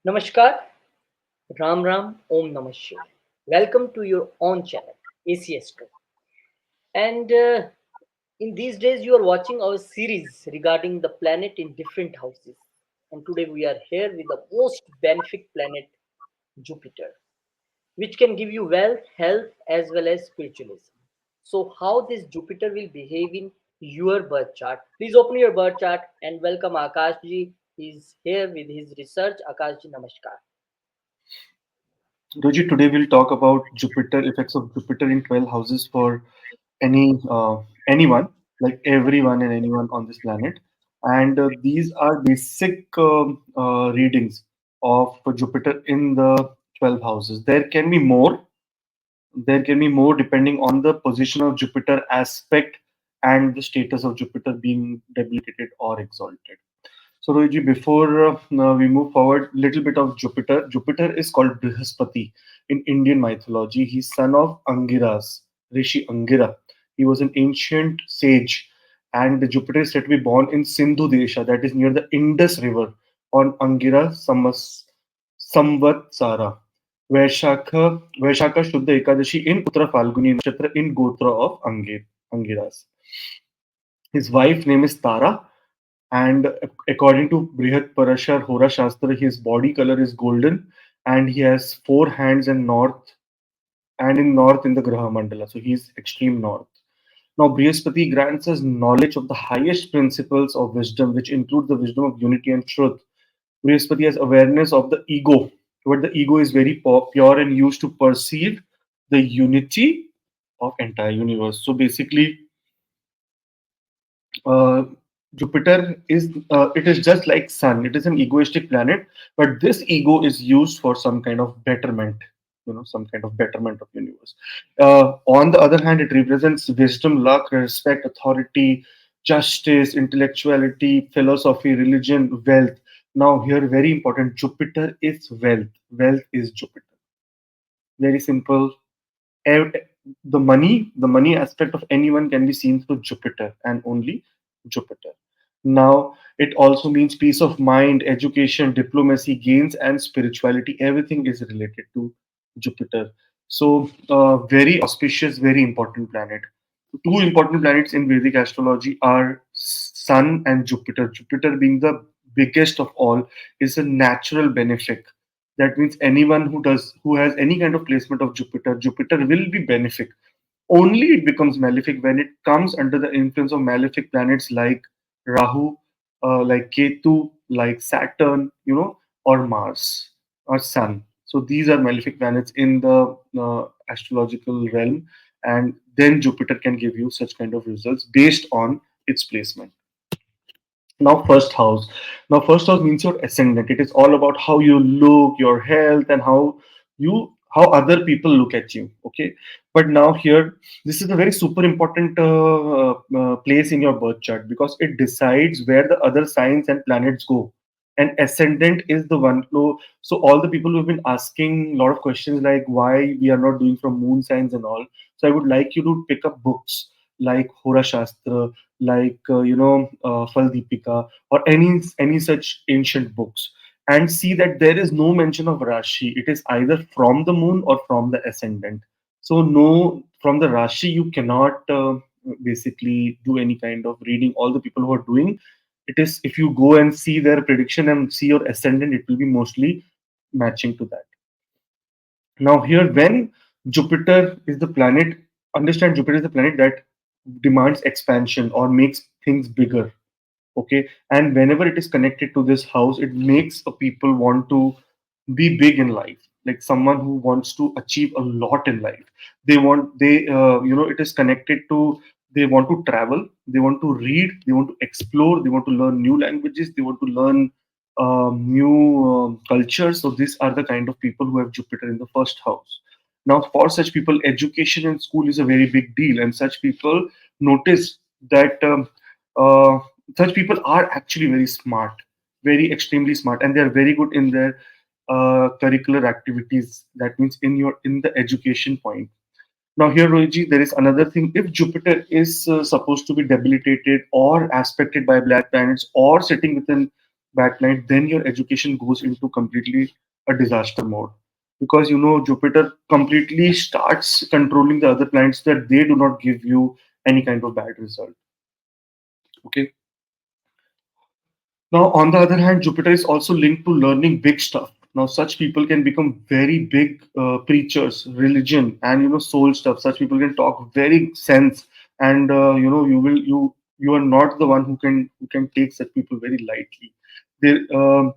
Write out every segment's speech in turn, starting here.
Namaskar, Ram Ram, Om Namah Shivaya. Welcome to your own channel, ACS. And in these days, you are watching our series regarding the planet in different houses. And today we are here with the most benefic planet, Jupiter, which can give you wealth, health, as well as spiritualism. So, how this Jupiter will behave in your birth chart? Please open your birth chart and welcome Akashji. He's here with his research. Akashji, namaskar. Roji, today we'll talk about Jupiter, effects of Jupiter in 12 houses for anyone, like everyone and anyone on this planet. And these are basic readings of Jupiter in the 12 houses. There can be more depending on the position of Jupiter aspect and the status of Jupiter being debilitated or exalted. So, Rohitji, before we move forward, little bit of Jupiter. Jupiter is called Brihaspati in Indian mythology. He's son of Angiras, Rishi Angira. He was an ancient sage, and Jupiter is said to be born in Sindhu Desha, that is near the Indus River, on Angira Samvatsara, Vaishakha Shuddha Ekadashi in Uttara Falguni Nakshatra in Gotra of Angiras. His wife name is Tara, and according to Brihat Parashar Hora Shastra, his body color is golden, and he has four hands in north in the Graha Mandala. So he's extreme north. Now, Brihaspati grants us knowledge of the highest principles of wisdom, which include the wisdom of unity and truth. Brihaspati has awareness of the ego, where the ego is very pure and used to perceive the unity of entire universe. So basically, uh, Jupiter is it is just like Sun. It is an egoistic planet, but this ego is used for some kind of betterment. Some kind of betterment of universe. On the other hand, it represents wisdom, luck, respect, authority, justice, intellectuality, philosophy, religion, wealth. Now, here, very important. Jupiter is wealth. Wealth is Jupiter. Very simple. ev- the money aspect of anyone can be seen through Jupiter and only Jupiter. Now it also means peace of mind, education, diplomacy, gains, and spirituality. Everything is related to Jupiter. So very auspicious, very important planet. Two important planets in Vedic astrology are Sun and Jupiter. Jupiter being the biggest of all is a natural benefic. That means anyone who has any kind of placement of Jupiter will be benefic. Only it becomes malefic when it comes under the influence of malefic planets like Rahu, like Ketu, like Saturn, or Mars or Sun. So these are malefic planets in the astrological realm, and then Jupiter can give you such kind of results based on its placement. Now first house means your ascendant. It is all about how you look, your health, and how other people look at you. Okay, but now here, this is a very super important place in your birth chart because it decides where the other signs and planets go. And ascendant is the one. So all the people who have been asking a lot of questions like why we are not doing from moon signs and all. So I would like you to pick up books like Hora Shastra, like Fal Deepika, or any such ancient books, and see that there is no mention of Rashi. It is either from the moon or from the ascendant. So no, from the Rashi you cannot basically do any kind of reading. All the people who are doing it is, if you go and see their prediction and see your ascendant, it will be mostly matching to that. Now, here, when Jupiter is the planet, understand Jupiter is the planet that demands expansion or makes things bigger. Okay, and whenever it is connected to this house, it makes a people want to be big in life, like someone who wants to achieve a lot in life. It is connected to, they want to travel, they want to read, they want to explore, they want to learn new languages, they want to learn new cultures. So these are the kind of people who have Jupiter in the first house. Now, for such people, education in school is a very big deal, and such people notice that such people are actually very smart, very extremely smart, and they are very good in their curricular activities. That means in the education point. Now, here, Rohiji, there is another thing. If Jupiter is supposed to be debilitated or aspected by black planets or sitting within bad planet, then your education goes into completely a disaster mode. Because Jupiter completely starts controlling the other planets that they do not give you any kind of bad result. Okay. Now, on the other hand, Jupiter is also linked to learning big stuff. Now, such people can become very big preachers, religion, and soul stuff. Such people can talk very sense, and you are not the one who can take such people very lightly. They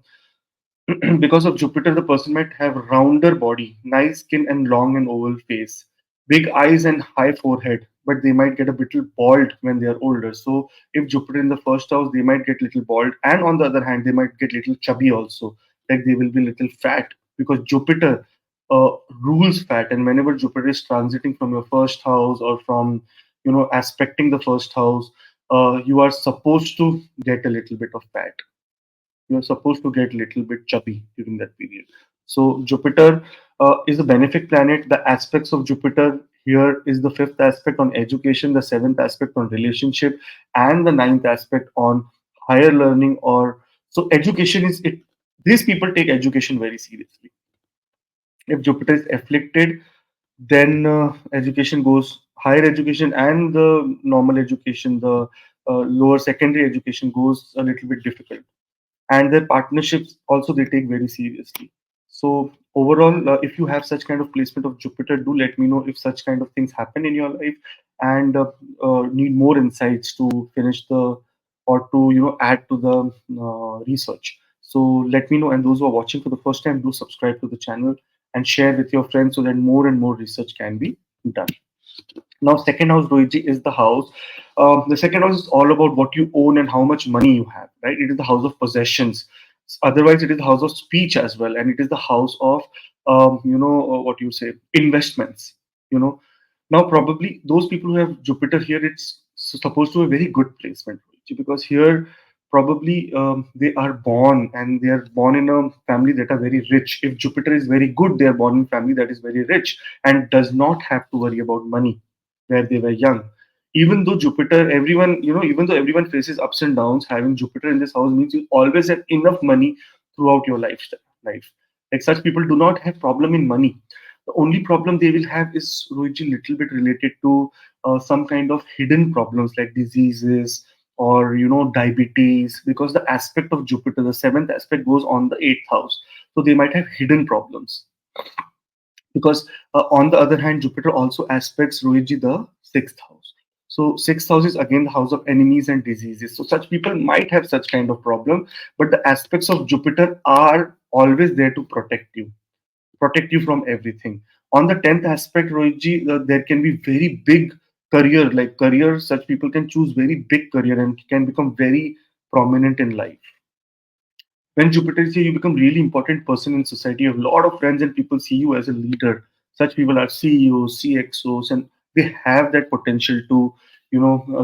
because of Jupiter, the person might have rounder body, nice skin, and long and oval face, big eyes and high forehead, but they might get a little bald when they are older. So if Jupiter in the first house, they might get little bald, and on the other hand, they might get little chubby also, like they will be little fat because Jupiter uh, rules fat, and whenever Jupiter is transiting from your first house or from aspecting the first house, you are supposed to get a little bit of fat. You're supposed to get a little bit chubby during that period. So Jupiter is a benefic planet. The aspects of Jupiter here is the fifth aspect on education, the seventh aspect on relationship, and the ninth aspect on higher learning. Or so education is it. These people take education very seriously. If Jupiter is afflicted, then education goes higher education and the normal education, the lower secondary education goes a little bit difficult, and their partnerships also they take very seriously. So overall, if you have such kind of placement of Jupiter, do let me know if such kind of things happen in your life, and need more insights to finish the or to add to the research. So let me know, and those who are watching for the first time, do subscribe to the channel and share with your friends so that more and more research can be done. Now, second house, Rohitji, is the house. The second house is all about what you own and how much money you have, right? It is the house of possessions. Otherwise, it is the house of speech as well, and it is the house of, what you say, investments. You know, Now probably those people who have Jupiter here, it's supposed to be a very good placement, Rohitji, because here probably they are born and they are born in a family that are very rich. If Jupiter is very good, they are born in a family that is very rich and does not have to worry about money where they were young. Even though Jupiter, even though everyone faces ups and downs, having Jupiter in this house means you always have enough money throughout your life. Like such people do not have problem in money. The only problem they will have is, Rohitji, little bit related to some kind of hidden problems like diseases or diabetes, because the aspect of Jupiter, the seventh aspect, goes on the eighth house. So they might have hidden problems because on the other hand, Jupiter also aspects, Rohitji, the sixth house. So sixth house is again the house of enemies and diseases. So such people might have such kind of problem, but the aspects of Jupiter are always there to protect you from everything. On the 10th aspect, Rohitji, there can be very big career, like career, such people can choose very big career and can become very prominent in life. When Jupiter is here, you become really important person in society. You have a lot of friends and people see you as a leader. Such people are CEOs, CXOs, and they have that potential to,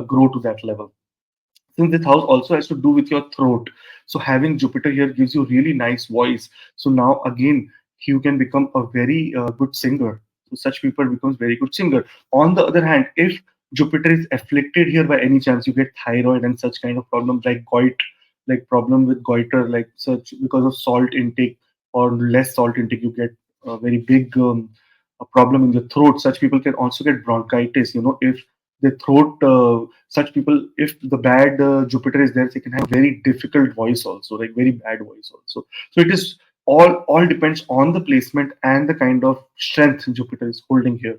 grow to that level. Since this house also has to do with your throat, so having Jupiter here gives you really nice voice. So now again, you can become a very good singer. So such people becomes very good singer. On the other hand, if Jupiter is afflicted here by any chance, you get thyroid and such kind of problems like goit, like problem with goiter, like such because of salt intake or less salt intake, you get a very big a problem in the throat. Such people can also get bronchitis. If the throat, such people, if the bad Jupiter is there, they can have very difficult voice also, like very bad voice also. So it is all depends on the placement and the kind of strength Jupiter is holding here.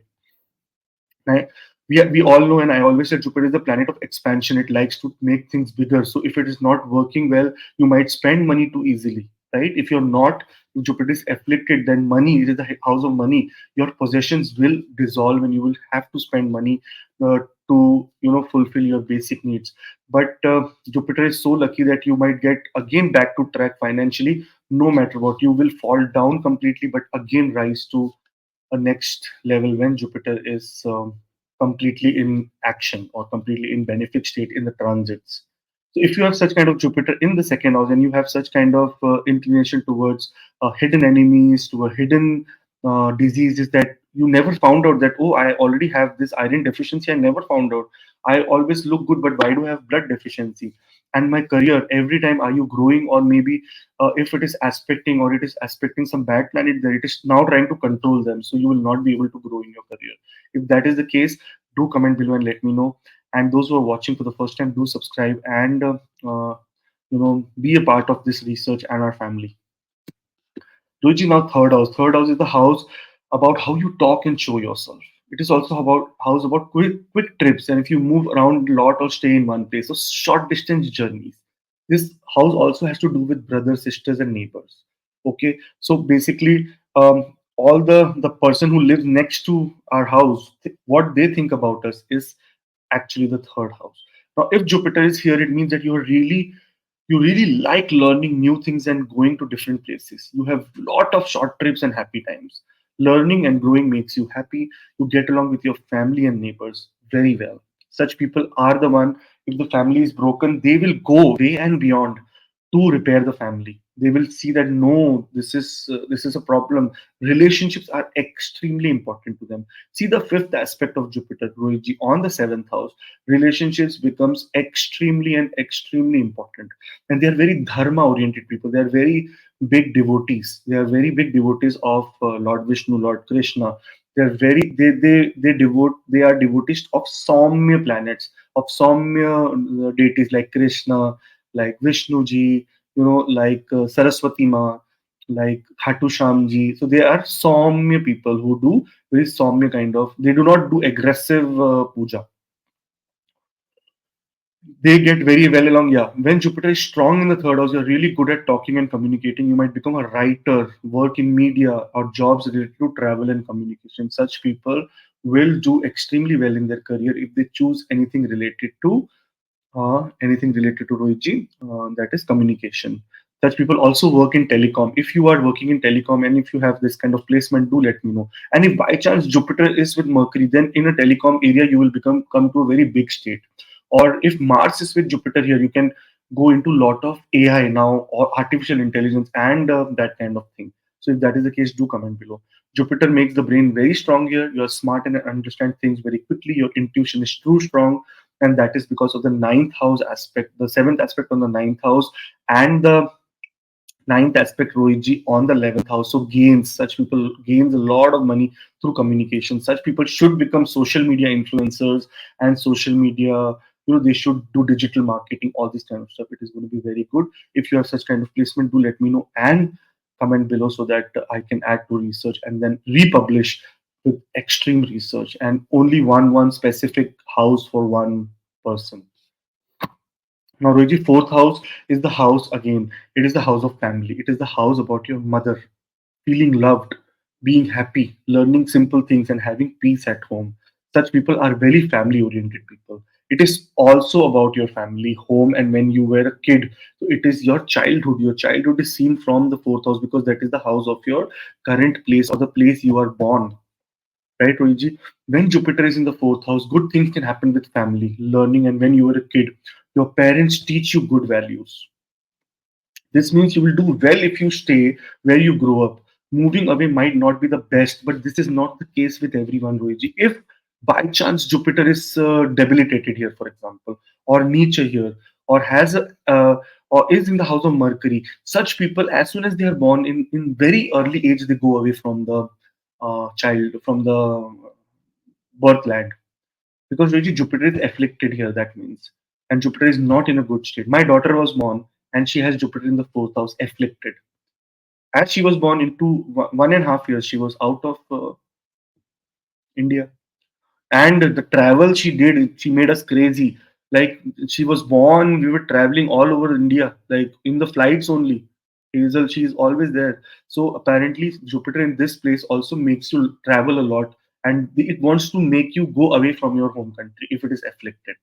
Right? We all know, and I always say Jupiter is the planet of expansion. It likes to make things bigger. So if it is not working well, you might spend money too easily, right? If you're not, Jupiter is afflicted, then money, it is the house of money. Your possessions will dissolve and you will have to spend money to fulfill your basic needs. But Jupiter is so lucky that you might get again back to track financially. No matter what, you will fall down completely, but again rise to a next level when Jupiter is completely in action or completely in benefic state in the transits. So if you have such kind of Jupiter in the second house and you have such kind of inclination towards hidden enemies, to a hidden diseases that you never found out that, oh, I already have this iron deficiency, I never found out. I always look good, but why do I have blood deficiency? And my career, every time are you growing, or maybe if it is aspecting, or it is aspecting some bad planet there, it is now trying to control them, so you will not be able to grow in your career. If that is the case, do comment below and let me know. And those who are watching for the first time, do subscribe and be a part of this research and our family. Ruchi, now third house. Third house is the house about how you talk and show yourself. It is also about house about quick trips, and if you move around a lot or stay in one place, so short distance journeys. This house also has to do with brothers, sisters, and neighbors. Okay, so basically, all the person who lives next to our house, what they think about us is actually the third house. Now, if Jupiter is here, it means that you really like learning new things and going to different places. You have lot of short trips and happy times. Learning and growing makes you happy. You get along with your family and neighbors very well. Such people are the one, if the family is broken, they will go way and beyond to repair the family. They will see that no, this is a problem. Relationships are extremely important to them. See the fifth aspect of Jupiter, Rohit, on the seventh house. Relationships becomes extremely and extremely important, and they are very dharma oriented people. They are very big devotees. They are very big devotees of Lord Vishnu, Lord Krishna. They are they are devotees of Saumya planets, of Saumya deities like Krishna, like Vishnu ji, like Saraswati Ma, like Khatu Sham ji. So they are Saumya people who do very Saumya kind of. They do not do aggressive puja. They get very well along. Yeah, when Jupiter is strong in the third house, you're really good at talking and communicating. You might become a writer, work in media, or jobs related to travel and communication. Such people will do extremely well in their career if they choose anything related to Rohitji, that is communication. Such people also work in telecom. If you are working in telecom and if you have this kind of placement, do let me know. And if by chance Jupiter is with Mercury, then in a telecom area you will come to a very big state. Or if Mars is with Jupiter here, you can go into lot of AI now, or artificial intelligence and that kind of thing. So if that is the case, do comment below. Jupiter makes the brain very strong here. You're smart and understand things very quickly. Your intuition is too strong, and that is because of the ninth house aspect, the seventh aspect on the ninth house, and the ninth aspect Rohitji on the 11th house. So gains, such people gains a lot of money through communication. Such people should become social media influencers and social media. They should do digital marketing, all this kind of stuff. It is going to be very good. If you have such kind of placement, do let me know and comment below so that I can add to research and then republish with extreme research and only one specific house for one person. Now, Rohit, fourth house is the house again. It is the house of family. It is the house about your mother, feeling loved, being happy, learning simple things, and having peace at home. Such people are very family oriented people. It is also about your family, home, and when you were a kid. So it is your childhood. Your childhood is seen from the fourth house because that is the house of your current place or the place you are born. Right, Rohitji? When Jupiter is in the fourth house, good things can happen with family, learning, and when you were a kid, your parents teach you good values. This means you will do well if you stay where you grow up. Moving away might not be the best, but this is not the case with everyone, Rohitji. If by chance Jupiter is debilitated here, for example, or Nietzsche here, or has a or is in the house of Mercury, such people, as soon as they are born in very early age, they go away from the from the birthland because really Jupiter is afflicted here. That means, and Jupiter is not in a good state. My daughter was born, and she has Jupiter in the fourth house, afflicted. As she was born into 1.5 years, she was out of India, and the travel she did, she made us crazy. Like she was born, we were traveling all over India, like in the flights only. Hazel, she is always there. So apparently, Jupiter in this place also makes you travel a lot, and it wants to make you go away from your home country if it is afflicted.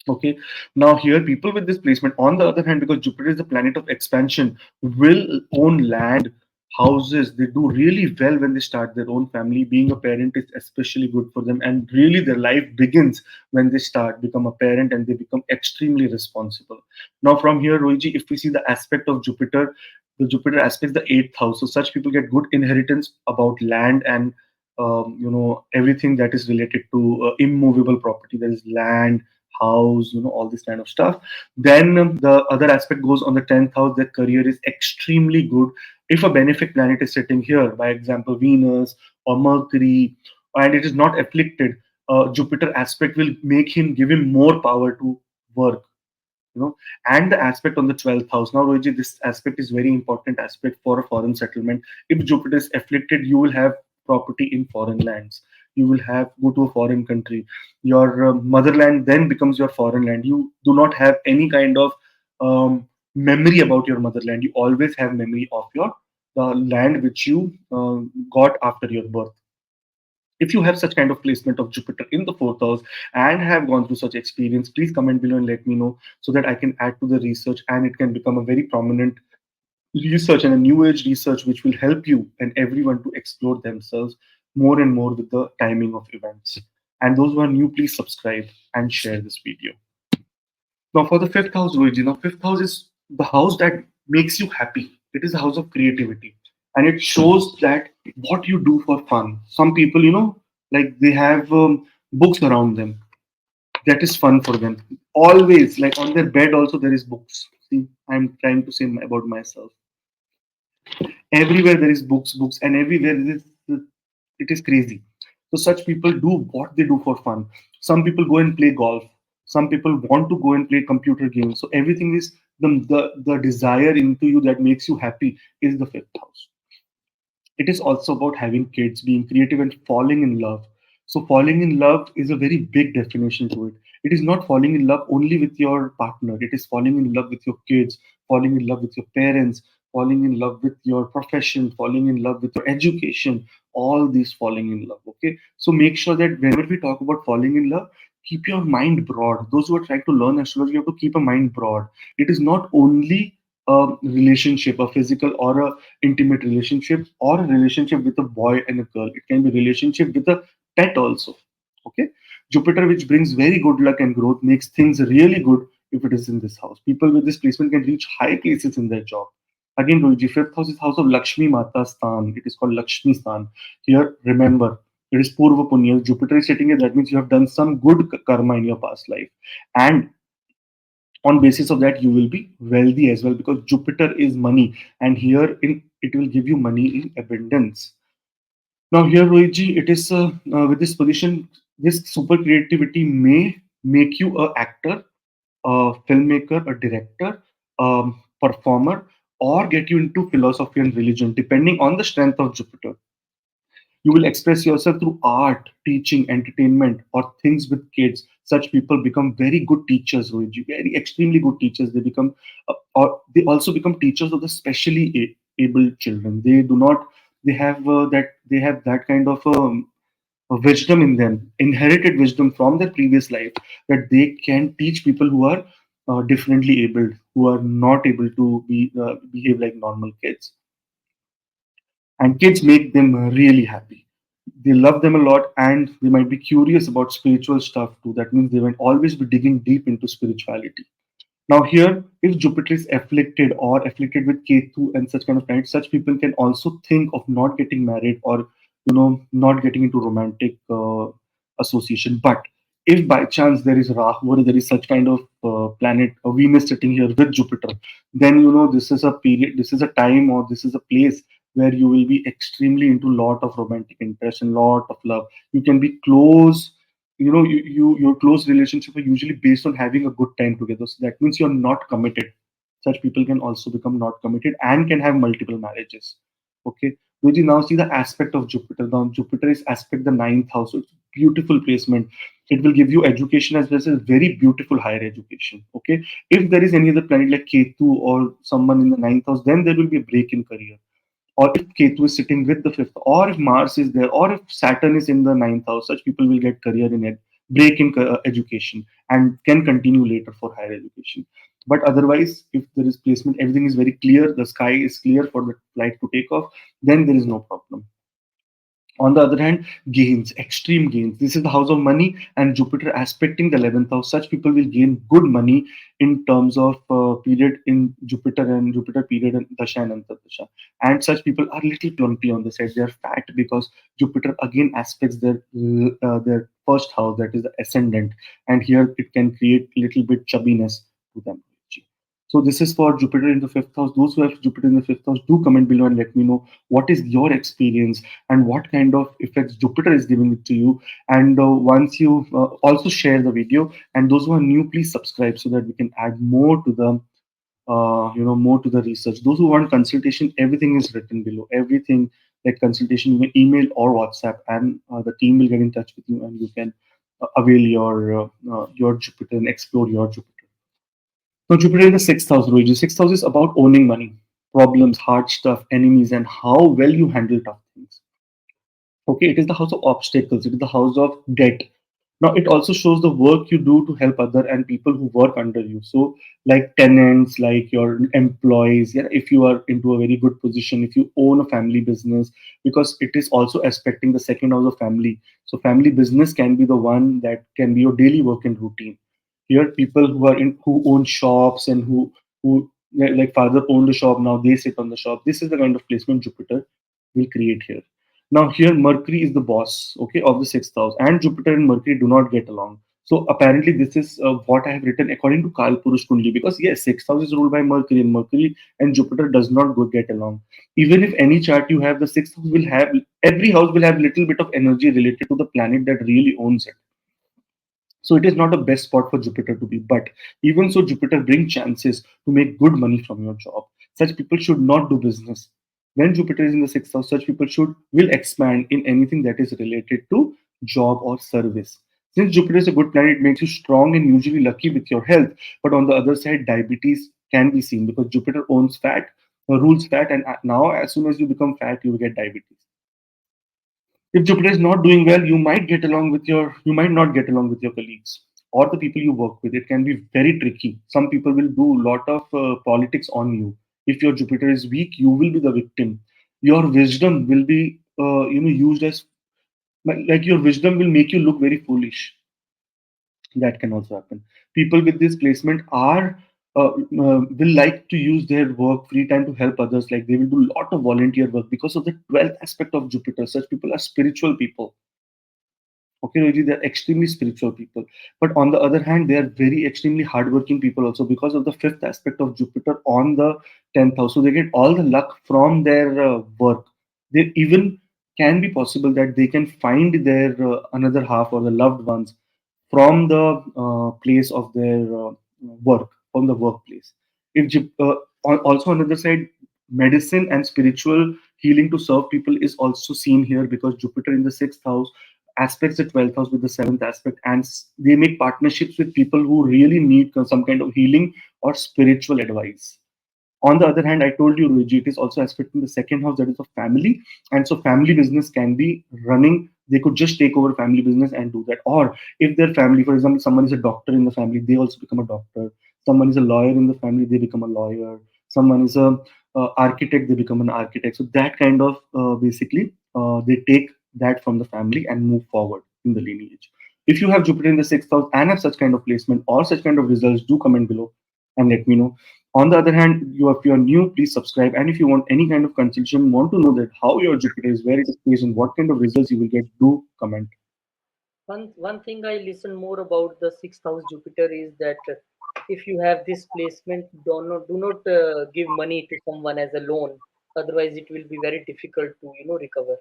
Okay. Now here, people with this placement, on the other hand, because Jupiter is the planet of expansion, will own land, houses. They do really well when they start their own family. Being a parent is especially good for them, and really their life begins when they start become a parent and they become extremely responsible. Now from here, Rohiji, if we see the aspect of Jupiter, the Jupiter aspects the eighth house. So such people get good inheritance about land and everything that is related to immovable property, that is land, house, all this kind of stuff. Then the other aspect goes on the 10th house, that career is extremely good if a benefic planet is sitting here, by example Venus or Mercury, and it is not afflicted. Jupiter aspect will make him, give him more power to work, you know and the aspect on the 12th house. Now, Rohit, this aspect is very important aspect for a foreign settlement. If Jupiter is afflicted, you will have property in foreign lands. You will have go to a foreign country. Your motherland then becomes your foreign land. You do not have any kind of memory about your motherland. You always have memory of your the land which you got after your birth. If you have such kind of placement of Jupiter in the fourth house and have gone through such experience, please comment below and let me know, so that I can add to the research and it can become a very prominent research and a new age research which will help you and everyone to explore themselves more and more with the timing of events. And those who are new, please subscribe and share this video. Now, for the fifth house, Luigi, now fifth house is the house that makes you happy. It is the house of creativity, and it shows that what you do for fun. Some people, like they have books around them. That is fun for them. Always, like on their bed, also there is books. See, I'm trying to say about myself. Everywhere there is books, books, and everywhere it is crazy. So such people do what they do for fun. Some people go and play golf. Some people want to go and play computer games. So everything is the desire into you that makes you happy is the fifth house. It is also about having kids, being creative, and falling in love. So falling in love is a very big definition to it. It is not falling in love only with your partner. It is falling in love with your kids, falling in love with your parents, falling in love with your profession, falling in love with your education. All these falling in love. Okay, so make sure that whenever we talk about falling in love, keep your mind broad. Those who are trying to learn astrology, you have to keep a mind broad. It is not only a relationship, a physical or a intimate relationship, or a relationship with a boy and a girl. It can be relationship with a pet also. Okay, Jupiter, which brings very good luck and growth, makes things really good if it is in this house. People with this placement can reach high places in their job. Again, Guruji, fifth house is house of Lakshmi Mata Sthan. It is called Lakshmi Sthan. Here, remember, it is Purva Punya. Jupiter is sitting here. That means you have done some good karma in your past life. And on basis of that, you will be wealthy as well, because Jupiter is money, and here in it will give you money in abundance. Now here, Rohitji, it is with this position, this super creativity may make you a actor, a filmmaker, a director, performer, or get you into philosophy and religion, depending on the strength of Jupiter. You will express yourself through art, teaching, entertainment, or things with kids. Such people become very good teachers, Rohitji, very extremely good teachers. They become, or they also become teachers of the specially able children. They do not, they have that kind of wisdom in them, inherited wisdom from their previous life, that they can teach people who are differently abled, who are not able to behave like normal kids. And kids make them really happy. They love them a lot, and they might be curious about spiritual stuff too. That means they might always be digging deep into spirituality. Now, here, if Jupiter is afflicted or afflicted with Ketu and such kind of planets, such people can also think of not getting married, or not getting into romantic association. But if by chance there is Rahu, or there is such kind of planet, a Venus sitting here with Jupiter, then this is a period, this is a time, or this is a place where you will be extremely into lot of romantic interest and lot of love. You can be close. Your close relationship are usually based on having a good time together. So that means you're not committed. Such people can also become not committed and can have multiple marriages. Okay. When you now see the aspect of Jupiter. Now Jupiter is aspect the ninth house. So it's beautiful placement. It will give you education as well as very beautiful higher education. Okay. If there is any other planet like Ketu or someone in the ninth house, then there will be a break in career. Or if Ketu is sitting with the fifth, or if Mars is there, or if Saturn is in the ninth house, such people will get career in it, break in education, and can continue later for higher education. But otherwise, if there is placement, everything is very clear, the sky is clear for the flight to take off, then there is no problem. On the other hand, gains, extreme gains. This is the house of money, and Jupiter aspecting the 11th house. Such people will gain good money in terms of period in Jupiter period and Dasha and Antardasha. And such people are little plumpy on the side. They are fat because Jupiter again aspects their first house, that is the ascendant, and here it can create little bit chubbiness to them. So this is for Jupiter in the fifth house. Those who have Jupiter in the fifth house, do comment below and let me know what is your experience and what kind of effects Jupiter is giving it to you. And once you also share the video, and those who are new, please subscribe so that we can add more to the more to the research. Those who want consultation, everything is written below. Everything like consultation, you can email or WhatsApp, and the team will get in touch with you, and you can avail your Jupiter and explore your Jupiter. Now, Jupiter in the sixth house, Rohit. Sixth house is about owning money, problems, hard stuff, enemies, and how well you handle tough things. Okay, it is the house of obstacles, it is the house of debt. Now, it also shows the work you do to help other and people who work under you. So, like tenants, like your employees, yeah, if you are into a very good position, if you own a family business, because it is also affecting the second house of family. So, family business can be the one that can be your daily work and routine. Here, people who own shops and who like father owned a shop, now they sit on the shop. This is the kind of placement Jupiter will create here. Now, here Mercury is the boss, okay, of the sixth house, and Jupiter and Mercury do not get along. So apparently, this is what I have written according to Kal Purush Kundli. Because yes, sixth house is ruled by Mercury, and Mercury and Jupiter does not go get along. Even if any chart you have, the sixth house will have every house will have little bit of energy related to the planet that really owns it. So it is not the best spot for Jupiter to be. But even so, Jupiter brings chances to make good money from your job. Such people should not do business. When Jupiter is in the sixth house, such people should will expand in anything that is related to job or service. Since Jupiter is a good planet, it makes you strong and usually lucky with your health. But on the other side, diabetes can be seen because Jupiter owns fat, rules fat, and now as soon as you become fat, you will get diabetes. If Jupiter is not doing well, you might not get along with your colleagues or the people you work with. It can be very tricky. Some people will do a lot of politics on you. If your Jupiter is weak, you will be the victim. Your wisdom will be used as like your wisdom will make you look very foolish. That can also happen. People with this placement are will like to use their work free time to help others. Like they will do a lot of volunteer work because of the 12th aspect of Jupiter. Such people are spiritual people. Okay, Rohit, they're extremely spiritual people. But on the other hand, they are very extremely hardworking people also because of the fifth aspect of Jupiter on the 10th house. So they get all the luck from their work. They even can be possible that they can find their another half or the loved ones from the place of their work, from the workplace. Also on the other side, medicine and spiritual healing to serve people is also seen here because Jupiter in the sixth house aspects the 12th house with the seventh aspect, and they make partnerships with people who really need some kind of healing or spiritual advice. On the other hand, I told you, Ruiji, it is also aspecting the second house, that is of family. And so family business can be running. They could just take over family business and do that. Or if their family, for example, someone is a doctor in the family, they also become a doctor. Someone is a lawyer in the family, they become a lawyer. Someone is a architect, they become an architect. So that kind of basically they take that from the family and move forward in the lineage. If you have Jupiter in the sixth house and have such kind of placement or such kind of results, do comment below and let me know. On the other hand, if you are new, please subscribe. And if you want any kind of consultation, want to know that how your Jupiter is, where it is placed, and what kind of results you will get, do comment. One thing I listen more about the sixth house Jupiter is that if you have this placement, do not give money to someone as a loan. Otherwise, it will be very difficult to recover.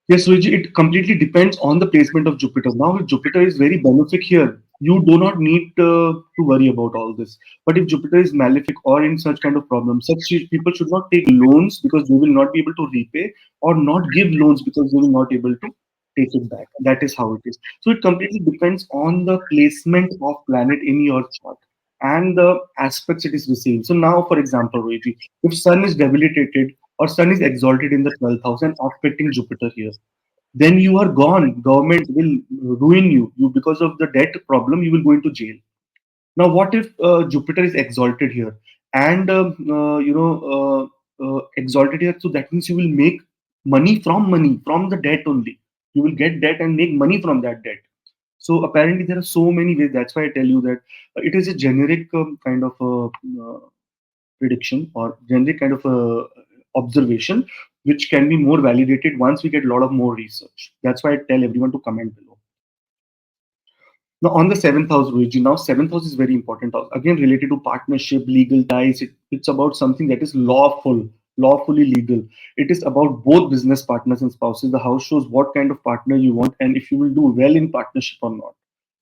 Yes, Luigi, it completely depends on the placement of Jupiter. Now, if Jupiter is very benefic here, you do not need to worry about all this. But if Jupiter is malefic or in such kind of problems, people should not take loans because they will not be able to repay, or not give loans because they will not be able to take it back. That is how it is. So it completely depends on the placement of planet in your chart and the aspects it is receiving. So now, for example, Luigi, if Sun is debilitated or Sun is exalted in the 12th house and aspecting Jupiter here, then you are gone. Government will ruin you. You because of the debt problem, you will go into jail. Now, what if Jupiter is exalted here and exalted here? So that means you will make money from the debt only. You will get debt and make money from that debt. So apparently there are so many ways. That's why I tell you that it is a generic kind of prediction or generic kind of observation, which can be more validated once we get a lot of more research. That's why I tell everyone to comment below. Now, on the seventh house, Ruiji, now seventh house is very important house. Again, related to partnership, legal ties. It's about something that is lawful, lawfully legal. It is about both business partners and spouses. The house shows what kind of partner you want and if you will do well in partnership or not.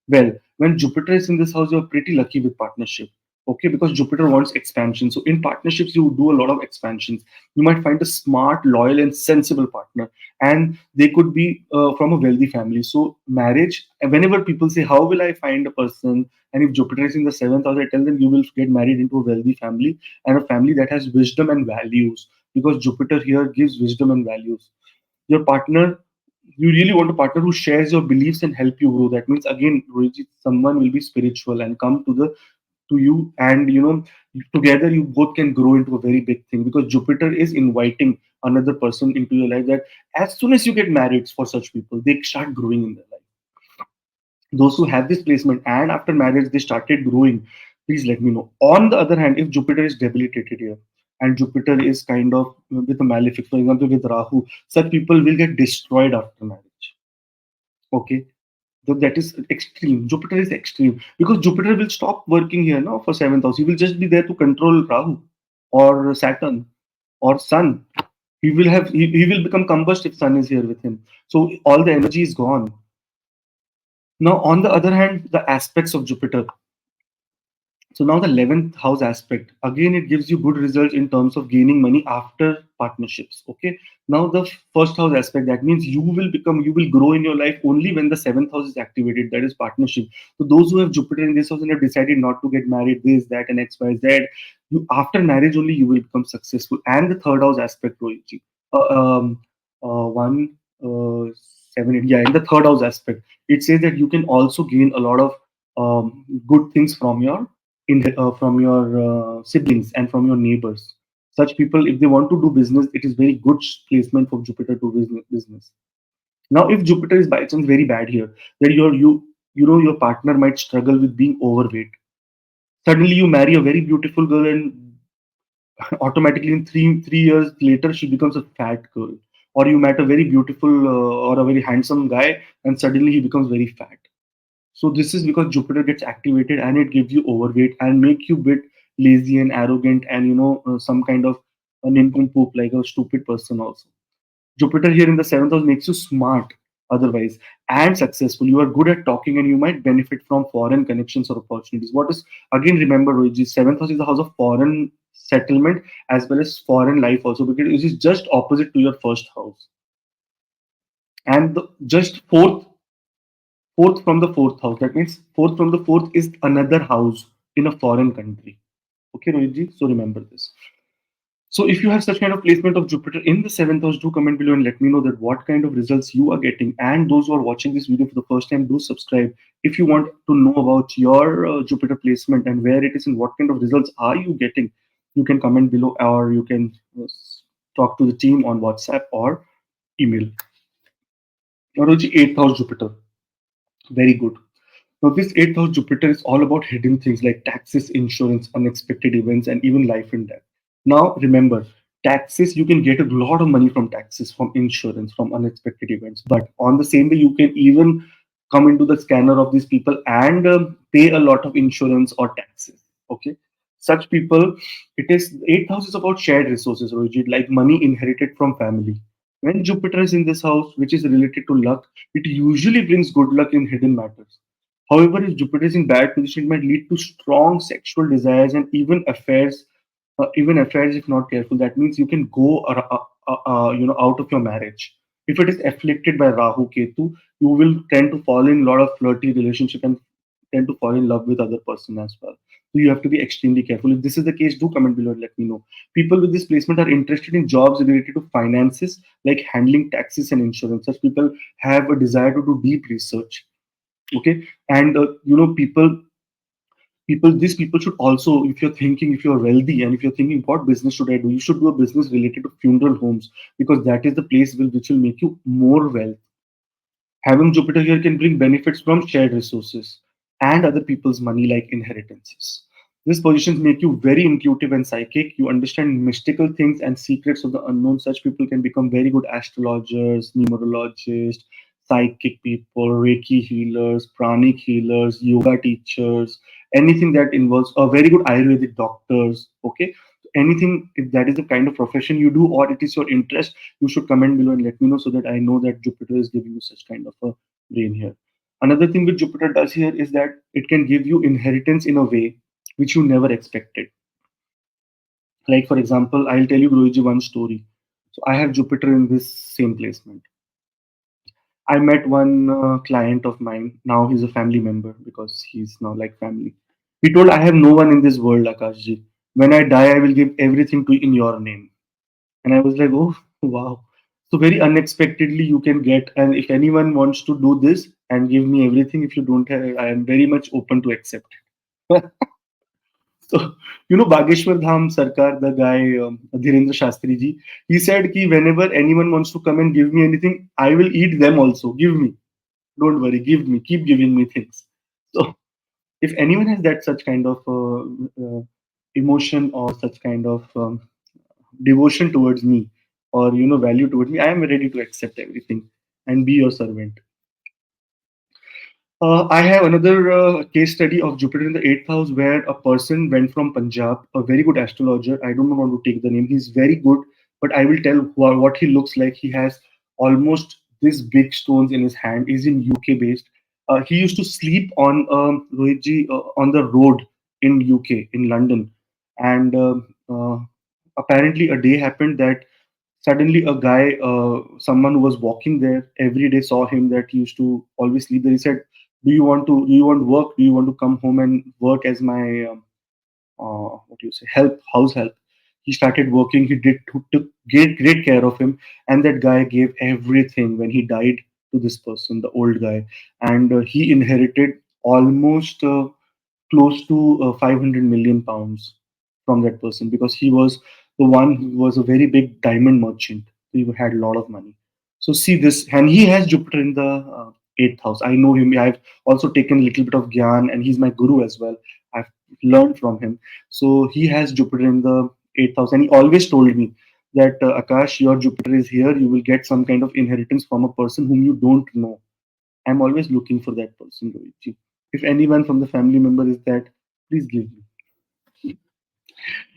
Well, when Jupiter is in this house, you're pretty lucky with partnership. Okay, because Jupiter wants expansion. So in partnerships, you do a lot of expansions. You might find a smart, loyal, and sensible partner, and they could be from a wealthy family. So marriage, and whenever people say, "How will I find a person?" and if Jupiter is in the seventh house, I tell them you will get married into a wealthy family and a family that has wisdom and values, because Jupiter here gives wisdom and values. Your partner, you really want a partner who shares your beliefs and help you grow. That means again, Rohit, someone will be spiritual and come to you, and together you both can grow into a very big thing, because Jupiter is inviting another person into your life, that as soon as you get married, for such people, they start growing in their life. Those who have this placement and after marriage they started growing, please let me know. On the other hand, if Jupiter is debilitated here and Jupiter is kind of with a malefic, for example with Rahu, such people will get destroyed after marriage. Okay, so that is extreme. Jupiter is extreme because Jupiter will stop working here now for seventh house. He will just be there to control Rahu or Saturn or Sun. He will become combust if Sun is here with him. So all the energy is gone. Now, on the other hand, the aspects of Jupiter. So now the 11th house aspect, again, it gives you good results in terms of gaining money after partnerships. Okay. Now the first house aspect, that means you will grow in your life only when the seventh house is activated, that is partnership. So those who have Jupiter in this house and have decided not to get married, this, that, and X, Y, Z, after marriage only you will become successful. And the third house aspect, Rohit, uh, um, one, seven, eight, yeah, in the third house aspect, it says that you can also gain a lot of good things from your siblings and from your neighbors. Such people, if they want to do business, it is very good placement for Jupiter to business. Now, if Jupiter is by chance very bad here, then your partner might struggle with being overweight. Suddenly, you marry a very beautiful girl, and automatically in three years later, she becomes a fat girl. Or you met a very beautiful or a very handsome guy, and suddenly he becomes very fat. So this is because Jupiter gets activated and it gives you overweight and make you bit lazy and arrogant, and some kind of a nincompoop, like a stupid person also. Jupiter here in the seventh house makes you smart otherwise and successful. You are good at talking and you might benefit from foreign connections or opportunities. What is, again, remember, Rohit, seventh house is the house of foreign settlement as well as foreign life also, because it is just opposite to your first house. And just fourth from the fourth house. That means fourth from the fourth is another house in a foreign country. Okay, Rohitji. So remember this. So if you have such kind of placement of Jupiter in the seventh house, do comment below and let me know that what kind of results you are getting. And those who are watching this video for the first time, do subscribe. If you want to know about your Jupiter placement and where it is and what kind of results are you getting, you can comment below, or you can talk to the team on WhatsApp or email. Rohitji, eighth house Jupiter. Very good. Now, this eighth house Jupiter is all about hidden things like taxes, insurance, unexpected events, and even life and death. Now, remember, taxes, you can get a lot of money from taxes, from insurance, from unexpected events. But on the same way, you can even come into the scanner of these people and pay a lot of insurance or taxes. Okay. Such people, it is eighth house is about shared resources, Rohit, like money inherited from family. When Jupiter is in this house, which is related to luck, it usually brings good luck in hidden matters. However, if Jupiter is in bad position, it might lead to strong sexual desires and even affairs if not careful. That means you can go out of your marriage. If it is afflicted by Rahu Ketu, you will tend to fall in a lot of flirty relationship and tend to fall in love with other person as well. So you have to be extremely careful. If this is the case, do comment below and let me know. People with this placement are interested in jobs related to finances, like handling taxes and insurance. Such people have a desire to do deep research. Okay, and people These people should also, if you're thinking, if you're wealthy and if you're thinking what business should I do, you should do a business related to funeral homes, because that is the place which will make you more wealth. Having Jupiter here can bring benefits from shared resources and other people's money, like inheritances. These positions make you very intuitive and psychic. You understand mystical things and secrets of the unknown. Such people can become very good astrologers, numerologists, psychic people, Reiki healers, pranic healers, yoga teachers, anything that involves a very good Ayurvedic doctors. Okay. Anything, if that is the kind of profession you do or it is your interest, you should comment below and let me know, so that I know that Jupiter is giving you such kind of a brain here. Another thing which Jupiter does here is that it can give you inheritance in a way which you never expected. Like, for example, I'll tell you, Guruji, one story. So I have Jupiter in this same placement. I met one client of mine. Now he's a family member because he's now like family. He told, I have no one in this world, Akashji. When I die, I will give everything to in your name. And I was like, oh, wow. So very unexpectedly you can get. And if anyone wants to do this and give me everything, if you don't have, I am very much open to accept. So, Bageshwar Dham Sarkar, the guy, Dhirendra Shastri ji, he said ki whenever anyone wants to come and give me anything, I will eat them also. Give me. Don't worry. Give me. Keep giving me things. So, if anyone has that such kind of emotion or such kind of devotion towards me, or value towards me, I am ready to accept everything and be your servant. I have another case study of Jupiter in the eighth house, where a person went from Punjab, a very good astrologer. I don't want to take the name. He's very good, but I will tell what he looks like. He has almost these big stones in his hand. He's in UK based. He used to sleep on Rohitji, on the road in UK, in London, and apparently a day happened that suddenly a guy, someone who was walking there every day, saw him, that he used to always sleep there. He said, do you want work, do you want to come home and work as my what do you say, help, house help? He started working. He took great care of him, and that guy gave everything when he died to this person, the old guy. And he inherited almost close to 500 million pounds from that person, because he was the one who was a very big diamond merchant. He had a lot of money. So see this, and he has Jupiter in the eighth house. I know him. I've also taken a little bit of Gyan, and he's my guru as well. I've learned from him. So he has Jupiter in the eighth house, and he always told me that Akash, your Jupiter is here. You will get some kind of inheritance from a person whom you don't know. I'm always looking for that person, Rohitji. If anyone from the family member is that, please give me.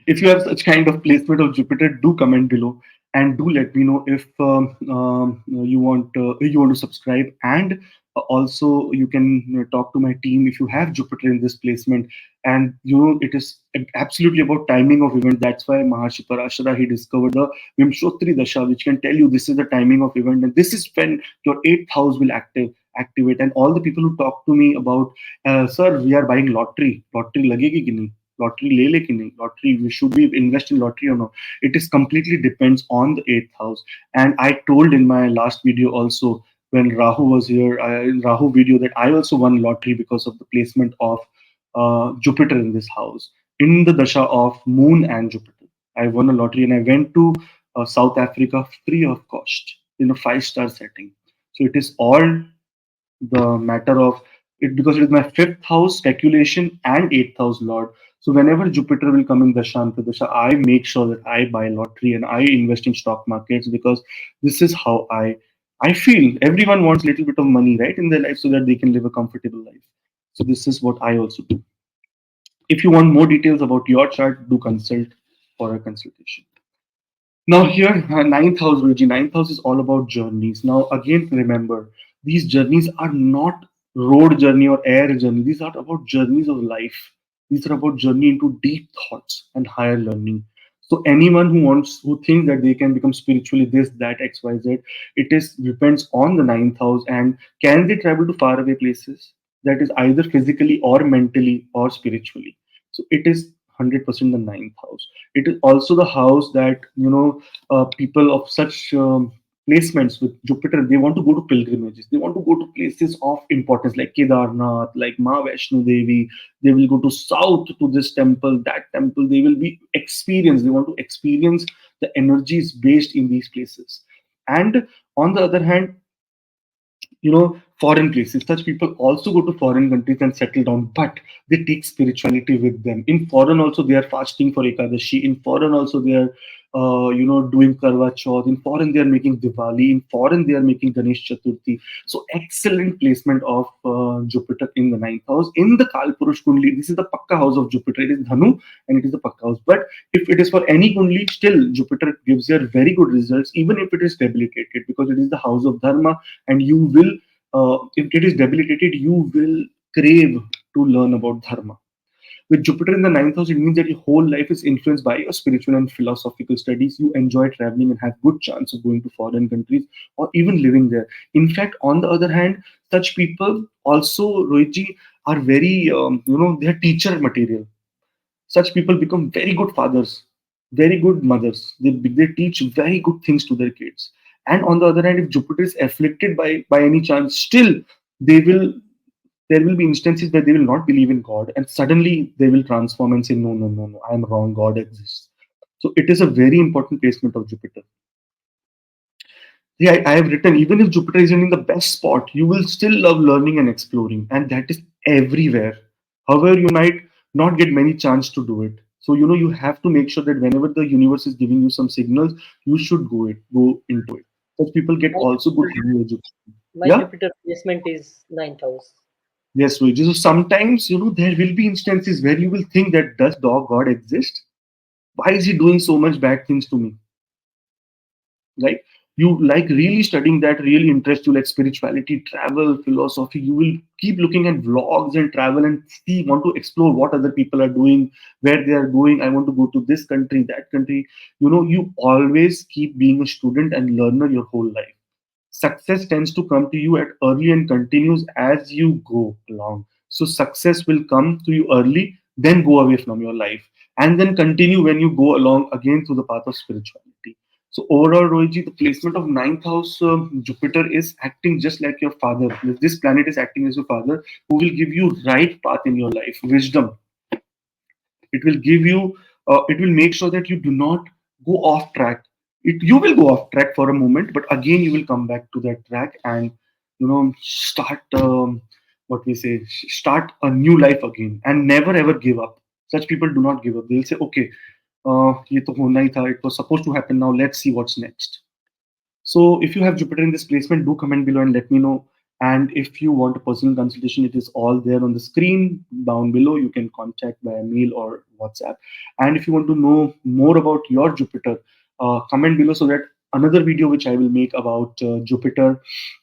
If you have such kind of placement of Jupiter, do comment below and do let me know if you want to subscribe. And also you can talk to my team if you have Jupiter in this placement. And it is absolutely about timing of event. That's why Maharshi Parashara, he discovered the Vimshotri Dasha, which can tell you this is the timing of event, and this is when your eighth house will activate. And all the people who talk to me about, sir, we are buying lottery lagegi ki nahi, lottery ले ले कि नहीं, lottery, we should we invest in lottery or not? It is completely depends on the eighth house. And I told in my last video also, when Rahu was here, in Rahu video, that I also won lottery because of the placement of Jupiter in this house, in the dasha of Moon and Jupiter. I won a lottery, and I went to South Africa free of cost in a 5-star setting. So it is all the matter of it, because it is my fifth house speculation and eighth house lord. So whenever Jupiter will come in Dashanta Dasha, I make sure that I buy lottery and I invest in stock markets, because this is how I feel. Everyone wants a little bit of money, right, in their life, so that they can live a comfortable life. So this is what I also do. If you want more details about your chart, do consult for a consultation. Now here, ninth house, Ruji. Ninth house is all about journeys. Now again, remember, these journeys are not road journey or air journey. These are about journeys of life. These are about journey into deep thoughts and higher learning. So anyone who thinks that they can become spiritually this, that, X, Y, Z, it is depends on the ninth house. And can they travel to faraway places? That is either physically or mentally or spiritually. So it is 100% the ninth house. It is also the house that people of such placements with Jupiter, they want to go to pilgrimages. They want to go to places of importance like Kedarnath, like Ma Vaishno Devi. They will go to south to this temple, that temple. They will be experienced. They want to experience the energies based in these places. And on the other hand, foreign places, such people also go to foreign countries and settle down, but they take spirituality with them. In foreign also they are fasting for ekadashi. In foreign also they are doing karwa chauth. In foreign they are making Diwali. In foreign they are making Ganesh Chaturthi. So excellent placement of Jupiter in the ninth house. In the Kalpurush Kundli, this is the Pakka house of Jupiter. It is Dhanu and it is the Pakka house. But if it is for any Kundli, still Jupiter gives you very good results, even if it is debilitated, because it is the house of Dharma. And you will, if it is debilitated, you will crave to learn about Dharma. With Jupiter in the ninth house, it means that your whole life is influenced by your spiritual and philosophical studies. You enjoy traveling and have good chance of going to foreign countries or even living there. In fact, on the other hand, such people also, Rohitji, are very, they are teacher material. Such people become very good fathers, very good mothers. They teach very good things to their kids. And on the other hand, if Jupiter is afflicted by any chance, still they will there will be instances where they will not believe in God, and suddenly they will transform and say, no, no, no, no, I am wrong, God exists. So it is a very important placement of Jupiter. Yeah, I have written, even if Jupiter isn't in the best spot, you will still love learning and exploring, and that is everywhere. However, you might not get many chance to do it. So you have to make sure that whenever the universe is giving you some signals, you should go into it. Such people get My also good education. my Yeah. Jupiter placement is ninth house. Yes, Luigi. So sometimes, there will be instances where you will think that does dog God exist? Why is he doing so much bad things to me? Like you like really studying that really interests you, like spirituality, travel, philosophy. You will keep looking at vlogs and travel and see, want to explore what other people are doing, where they are going. I want to go to this country, that country. You always keep being a student and learner your whole life. Success tends to come to you at early and continues as you go along. So success will come to you early, then go away from your life, and then continue when you go along again through the path of spirituality. So overall, Rohiji, the placement of ninth house Jupiter is acting just like your father. This planet is acting as your father, who will give you right path in your life, wisdom. It will give you, it will make sure that you do not go off track. You will go off track for a moment, but again you will come back to that track and start, what we say, start a new life again, and never ever give up. Such people do not give up. They'll say, okay, ye to hona hi tha, it was supposed to happen, now let's see what's next. So if you have Jupiter in this placement, do comment below and let me know. And if you want a personal consultation, it is all there on the screen down below. You can contact via mail or WhatsApp. And if you want to know more about your Jupiter, comment below so that another video which I will make about Jupiter,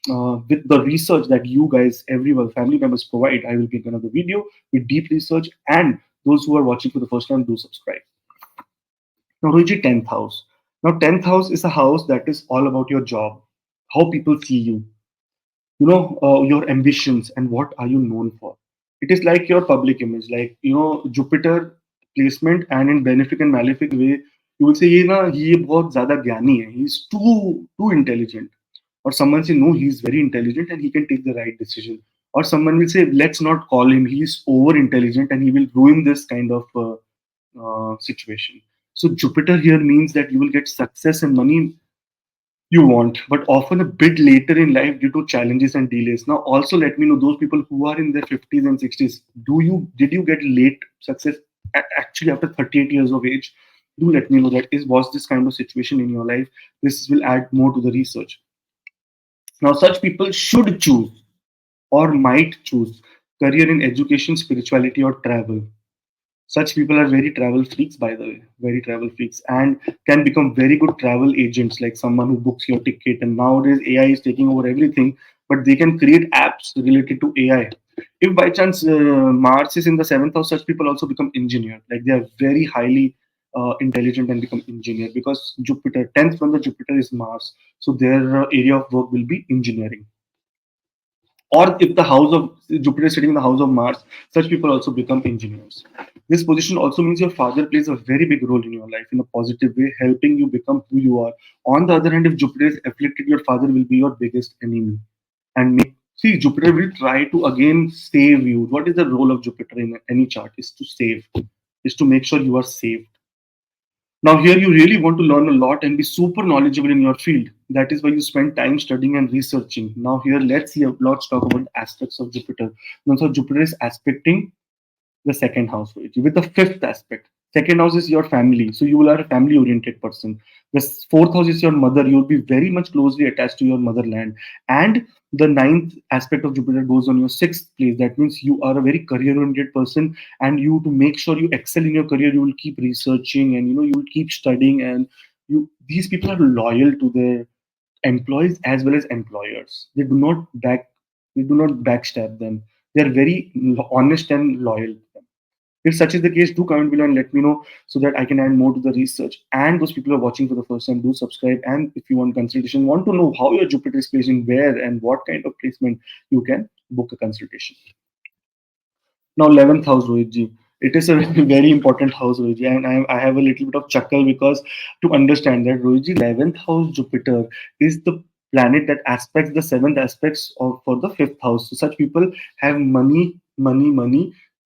with the research that you guys, everyone, family members provide, I will make another video with deep research. And those who are watching for the first time, do subscribe. Now, Ruji, 10th house. Now, 10th house is a house that is all about your job, how people see you, your ambitions, and what are you known for. It is like your public image, like, Jupiter placement, and in benefic and malefic way, you will say, ये बहुत ज़्यादा ज्ञानी है. He's too intelligent. Or someone say, no, he's very intelligent and he can take the right decision. Or someone will say, let's not call him, he's over intelligent and he will ruin this kind of situation. So Jupiter here means that you will get success and money you want, but often a bit later in life due to challenges and delays. Now, also let me know, those people who are in their 50s and 60s, did you get late success actually after 38 years of age? Do let me know that is was this kind of situation in your life. This will add more to the research. Now, such people should choose or might choose career in education, spirituality, or travel. Such people are very travel freaks, by the way, very travel freaks, and can become very good travel agents, like someone who books your ticket. And nowadays, AI is taking over everything, but they can create apps related to AI. If by chance Mars is in the seventh house, such people also become engineer. Like they are very highly intelligent and become engineer, because Jupiter, 10th from the Jupiter is Mars. So their area of work will be engineering. Or if the house of Jupiter is sitting in the house of Mars, such people also become engineers. This position also means your father plays a very big role in your life in a positive way, helping you become who you are. On the other hand, if Jupiter is afflicted, your father will be your biggest enemy. And see, Jupiter will try to again save you. What is the role of Jupiter in any chart? Is to save, is to make sure you are saved. Now, here you really want to learn a lot and be super knowledgeable in your field. That is why you spend time studying and researching. Now, here let's talk about aspects of Jupiter. Now, so Jupiter is aspecting the second house with the fifth aspect. Second house is your family, so you will are a family oriented person. The fourth house is your mother. You will be very much closely attached to your motherland. And the ninth aspect of Jupiter goes on your sixth place. That means you are a very career oriented person, and you, to make sure you excel in your career, you will keep researching, and you will keep studying. And you, these people are loyal to their employees as well as employers. They do not backstab them. They are very honest and loyal. If such is the case, do comment below and let me know so that I can add more to the research. And those people who are watching for the first time, do subscribe. And if you want consultation, want to know how your Jupiter is placing where and what kind of placement, you can book a consultation. Now, 11th house, Rohitji. It is a very important house, Rohitji. And I have a little bit of chuckle because to understand that, Rohitji, 11th house Jupiter is the planet that aspects the seventh aspects of for the fifth house. So such people have money,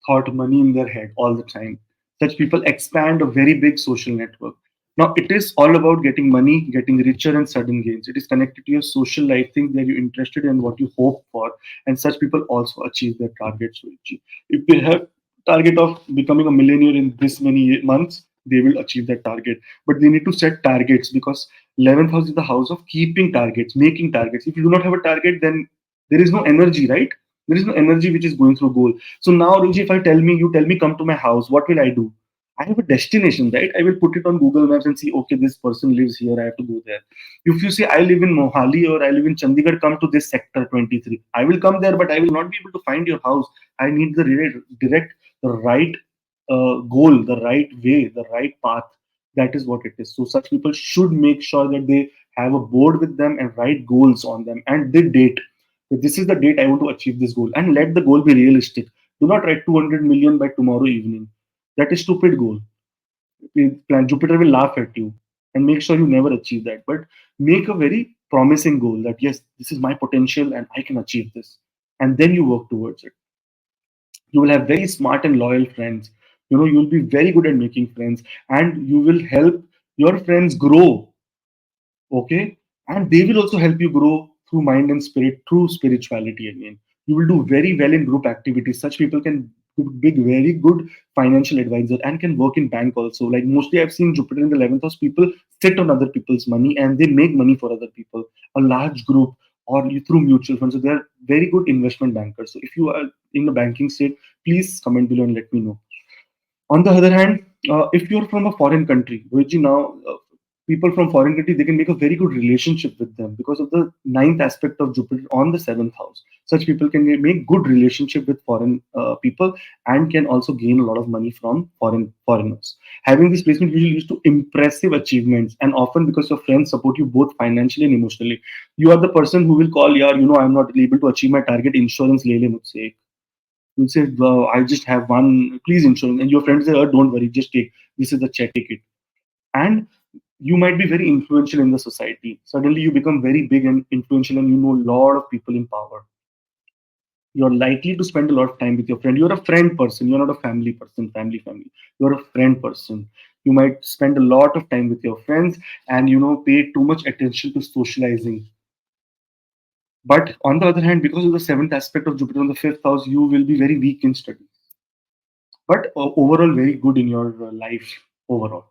thought money in their head all the time. Such people expand a very big social network. Now, it is all about getting money, getting richer, and sudden gains. It is connected to your social life, things that you're interested in, what you hope for, and such people also achieve their targets. Rohitji. If they have target of becoming a millionaire in this many months, they will achieve that target. But they need to set targets because 11th house is the house of keeping targets, making targets. If you do not have a target, then there is no energy, right? There is no energy which is going through goal. So now, Ruji, if you tell me, come to my house, what will I do? I have a destination, right? I will put it on Google Maps and see, okay, this person lives here, I have to go there. If you say, I live in Mohali or I live in Chandigarh, come to this sector 23. I will come there, but I will not be able to find your house. I need the the right goal, the right way, the right path. That is what it is. So such people should make sure that they have a board with them and write goals on them and they date. So this is the date I want to achieve this goal, and let the goal be realistic. Do not write 200 million by tomorrow evening. That is stupid goal. Plan Jupiter will laugh at you and make sure you never achieve that. But make a very promising goal that yes, this is my potential and I can achieve this, and then you work towards it. You will have very smart and loyal friends. You will be very good at making friends, and you will help your friends grow. Okay, and they will also help you grow through mind and spirit, through spirituality. Again, you will do very well in group activities. Such people can be very good financial advisor and can work in bank also. Like mostly I've seen Jupiter in the 11th house, people sit on other people's money and they make money for other people, a large group, or through mutual funds. So they're very good investment bankers. So if you are in the banking state, please comment below and let me know. On the other hand, if you're from a foreign country, which now people from foreign country, they can make a very good relationship with them because of the ninth aspect of Jupiter on the seventh house. Such people can make good relationship with foreign people and can also gain a lot of money from foreigners. Having this placement usually leads to impressive achievements, and often because your friends support you both financially and emotionally. You are the person who will call, yeah, I'm not able to achieve my target. Insurance le le mujhse. You say, I just have one, please insurance. And your friends say, oh, don't worry, just take, this is the check, take it. And you might be very influential in the society. Suddenly you become very big and influential and you know a lot of people in power. You're likely to spend a lot of time with your friend. You're a friend person. You're not a family person, family. You're a friend person. You might spend a lot of time with your friends and, pay too much attention to socializing. But on the other hand, because of the seventh aspect of Jupiter on the fifth house, you will be very weak in studies, but overall very good in your life overall.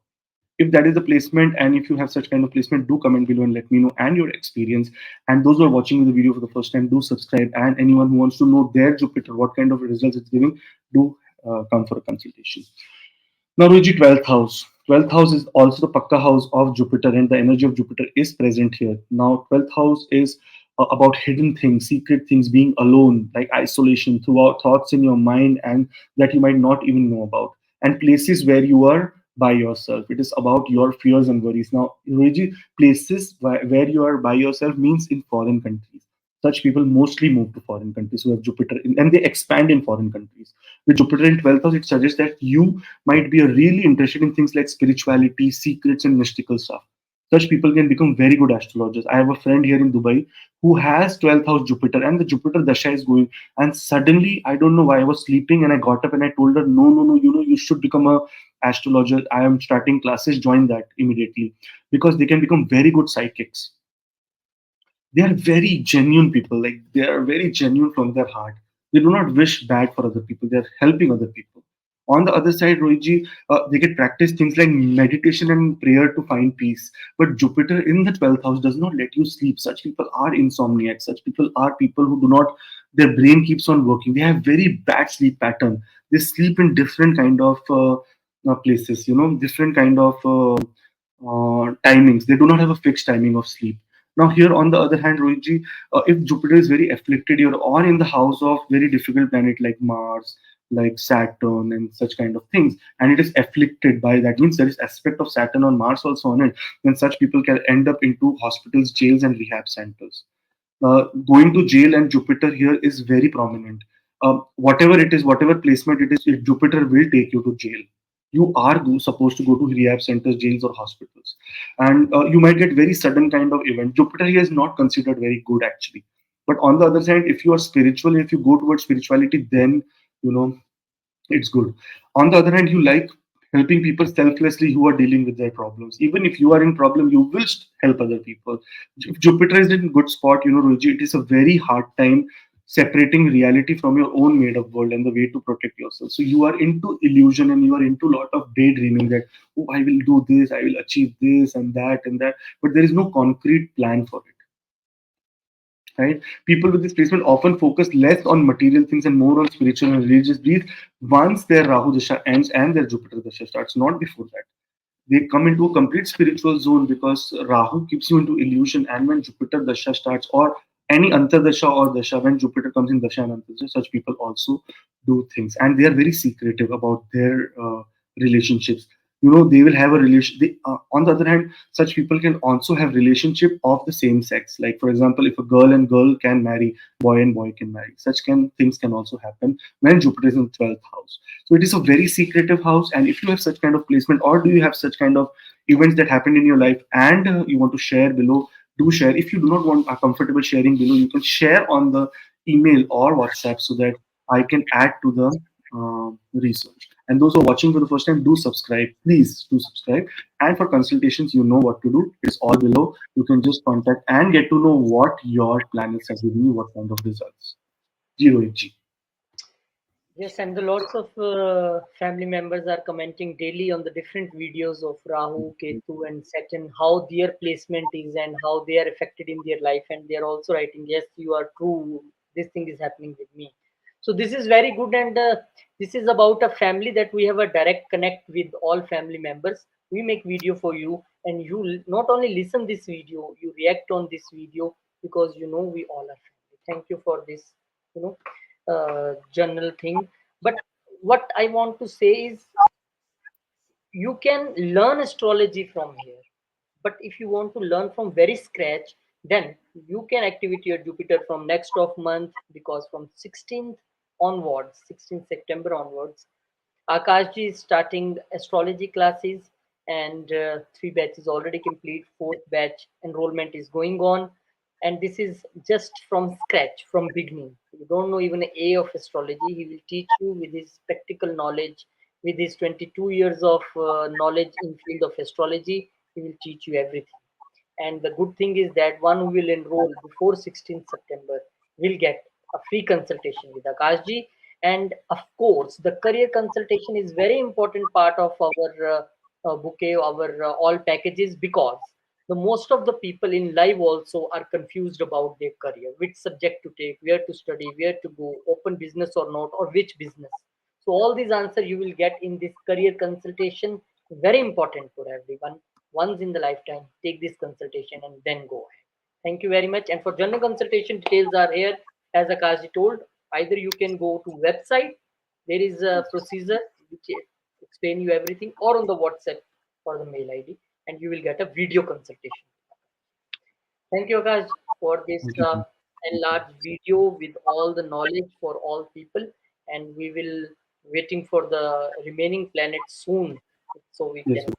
If that is the placement, and if you have such kind of placement, do comment below and let me know and your experience. And those who are watching the video for the first time, do subscribe. And anyone who wants to know their Jupiter, what kind of results it's giving, do come for a consultation. Now, Ruji, 12th house. 12th house is also the Pakka house of Jupiter, and the energy of Jupiter is present here. Now, 12th house is about hidden things, secret things, being alone, like isolation, throughout thoughts in your mind, and that you might not even know about, and places where you are by yourself. It is about your fears and worries. Now, Ruji, places where you are by yourself means in foreign countries. Such people mostly move to foreign countries who have Jupiter in, and they expand in foreign countries. With Jupiter in 12th house, it suggests that you might be really interested in things like spirituality, secrets, and mystical stuff. Such people can become very good astrologers. I have a friend here in Dubai who has 12th house Jupiter, and the Jupiter Dasha is going. And suddenly, I don't know why, I was sleeping and I got up and I told her, no, no, no, you should become a astrologer. I am starting classes, join that immediately, because they can become very good psychics. They are very genuine people. Like, they are very genuine from their heart. They do not wish bad for other people. They are helping other people. On the other side, Rohitji, they can practice things like meditation and prayer to find peace. But Jupiter in the 12th house does not let you sleep. Such people are insomniacs. Such people are people who do not, their brain keeps on working. They have very bad sleep pattern. They sleep in different kind of places, different kind of timings. They do not have a fixed timing of sleep. Now, here on the other hand, Rohitji, if Jupiter is very afflicted here or in the house of very difficult planet like Mars, like Saturn, and such kind of things, and it is afflicted by that, means there is aspect of Saturn on Mars also on it, then such people can end up into hospitals, jails, and rehab centers. Going to jail and Jupiter here is very prominent. Whatever it is, whatever placement it is, Jupiter will take you to jail. You are supposed to go to rehab centers, jails, or hospitals, and you might get very sudden kind of event. Jupiter here is not considered very good actually. But on the other side, if you are spiritual, if you go towards spirituality, then you know it's good. On the other hand, you like helping people selflessly who are dealing with their problems. Even if you are in problem, you will help other people. If Jupiter is in good spot, Roji, it is a very hard time separating reality from your own made up world and the way to protect yourself. So you are into illusion and you are into a lot of daydreaming that, oh, I will do this, I will achieve this and that, but there is no concrete plan for it, right? People with this placement often focus less on material things and more on spiritual and religious beliefs once their Rahu Dasha ends and their Jupiter Dasha starts, not before that. They come into a complete spiritual zone because Rahu keeps you into illusion, and when Jupiter Dasha starts, or any Antardasha or Dasha, when Jupiter comes in Dasha and Antardasha, such people also do things, and they are very secretive about their relationships. They will have a relation. On the other hand, such people can also have relationship of the same sex. Like, for example, if a girl and girl can marry, boy and boy can marry. Such things can also happen when Jupiter is in 12th house. So it is a very secretive house. And if you have such kind of placement, or do you have such kind of events that happened in your life, and you want to share below, do share. If you do not want are comfortable sharing below, you can share on the email or WhatsApp so that I can add to the research. And those who are watching for the first time, do subscribe. Please do subscribe. And for consultations, you know what to do. It's all below. You can just contact and get to know what your planets have given you, what kind of results. 0HG. Yes, and the lots of family members are commenting daily on the different videos of Rahu, Ketu, and Saturn, how their placement is and how they are affected in their life. And they are also writing, yes, you are true. This thing is happening with me. So this is very good, and this is about a family that we have a direct connect with all family members. We make video for you, and you not only listen this video, you react on this video because we all are family. Thank you for this, you know journal thing. But what I want to say is, you can learn astrology from here. But if you want to learn from very scratch, then you can activate your Jupiter from next of month, because from 16th onwards, 16th September onwards, Akashji is starting astrology classes, and three batches already complete. Fourth batch enrollment is going on, and this is just from scratch, from beginning. You don't know even A of astrology. He will teach you with his practical knowledge, with his 22 years of knowledge in field of astrology. He will teach you everything. And the good thing is that one who will enroll before 16th September will get a free consultation with Akashji. And of course, the career consultation is very important part of our bouquet, our all packages, because the most of the people in life also are confused about their career, which subject to take, where to study, where to go, open business or not, or which business. So all these answers you will get in this career consultation. Very important for everyone. Once in the lifetime, take this consultation and then go ahead. Thank you very much. And for general consultation, details are here. As Akashi told, either you can go to website. There is a procedure which explain you everything, or on the WhatsApp for the mail ID, and you will get a video consultation. Thank you, Akash, for this Thank you. enlarged video with all the knowledge for all people, and we will waiting for the remaining planets soon, so we Yes, can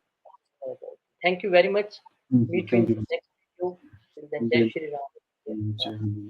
know about. Thank you very much. sir. Meet you in Thank the you. next video. Till then, Jai Until Shri Ram. Jai Hind.